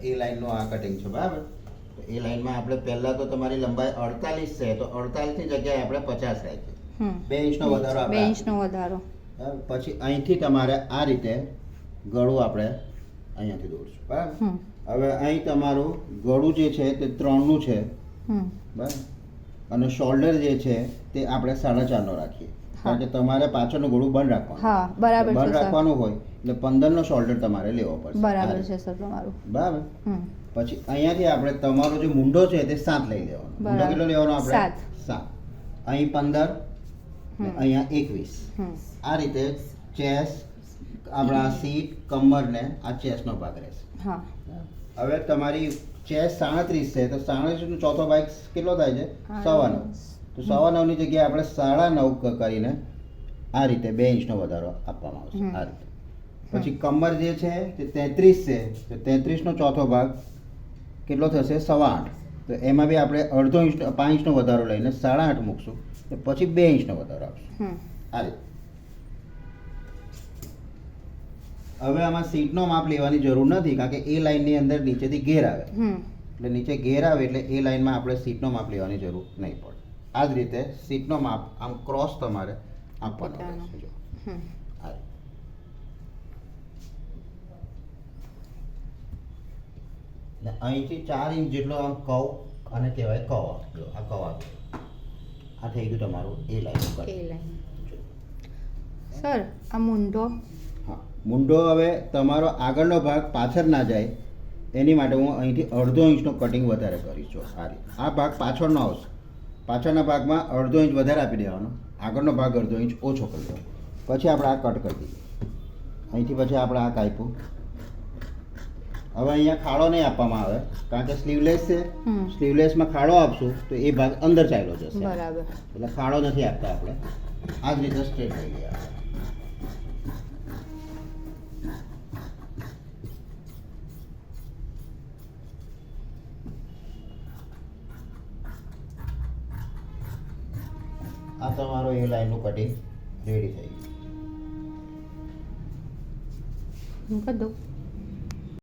એ લાઈનનું આ કટિંગ છે બરાબર. તો એ લાઈનમાં આપણે પહેલા તો તમારી લંબાઈ 48 છે, તો 48 ની જગ્યાએ આપણે 50 રાખીએ. 2 ઇંચનો વધારો 2 ઇંચનો વધારો. બરાબર. પછી અહીંથી તમારે આ રીતે ગળું આપણે અહીંયાથી દોરશું બરાબર. હવે અહીં તમારું ગળું જે છે તે 3નું છે બરાબર, અને શોલ્ડર જે છે તે આપણે 4.5નો રાખીએ, કારણ કે તમારે પાછળનું ગળું બંધ રાખવાનું. હા બરાબર છે બંધ સર. રાખવાનું હોય એટલે 15નો શોલ્ડર તમારે લેવો પડશે. બરાબર છે સર તમારું. બરાબર. પછી અહીંયાથી આપણે તમારો જે મુંડો છે તે 7 લઈ લેવાનો. મુંડો કેટલો લેવાનો આપણે? 7. અહીં 15 ને અહીંયા 21. આ રીતે ચેસ્ટ, આપણા સીટ, કમર ને આ ચેસ્ટનો ભાગ રહેશે. હા. હવે તમારી ચેસ્ટ 37 છે, તો 37 નો ચોથો ભાગ કેટલો થાય છે? 9.25. તો 9.25 ની જગ્યાએ આપણે 9.5 કરીને આ રીતે 2 ઇંચનો વધારો આપવામાં આવશે. આ રીતે. પછી કમર જે છે તે 33 છે, તો 33 નો ચોથો ભાગ કેટલો થશે? 8.25. તો એમાં બી આપણે 1/2 ઇંચ 5 ઇંચનો વધારો લઈને 8.5 મૂકશું, તો પછી 2 ઇંચનો વધારો આપશું. આ રીતે. હવે આમાં સીટનો માપ લેવાની જરૂર નથી, કારણ કે એ લાઈનની અંદર નીચેથી ઘેર આવે, એટલે નીચે ઘેર આવે એટલે એ લાઈનમાં આપણે સીટનો માપ લેવાની જરૂર નહીં પડે. આ જ રીતે સીટનો માપ આમ ક્રોસ તમારે આપવાનો રહેશે. જો આ રીતે. ને અહીંથી 4 ઇંચ જેટલો આમ કવ, અને કહેવાય કવ. જો આ કવ આપ્યો, આ થઈ ગયું તમારું એ લાઈન. સર આ મુંડો? હા, મુંડો હવે તમારો આગળનો ભાગ પાછળ ના જાય એની માટે હું અહીંથી 1/2 ઇંચનો કટિંગ વધારે કરીશ. જો આ રીતે. આ ભાગ પાછળનો આવશે, પાછળના ભાગમાં 1/2 ઇંચ વધારે આપી દેવાનો, આગળનો ભાગ 1/2 ઇંચ ઓછો કરી દેવાનો. પછી આપણે આ કટ કરી દઈએ. અહીંથી પછી આપણે આ કાપ્યું. હવે અહીંયા ખાડો નહીં આપવામાં આવે, કારણ કે સ્લીવલેસ છે. સ્લીવલેસમાં ખાડો આપશું તો એ ભાગ અંદર ચાલ્યો જશે. બરાબર. એટલે ખાડો નથી આપતા આપણે. આ જ રીતે સ્ટ્રેટ લઈ લઈએ આપણે. આ તમારો એ લાઈનનું કટિંગ રેડી થઈ ગયું. મૂકી દઉં.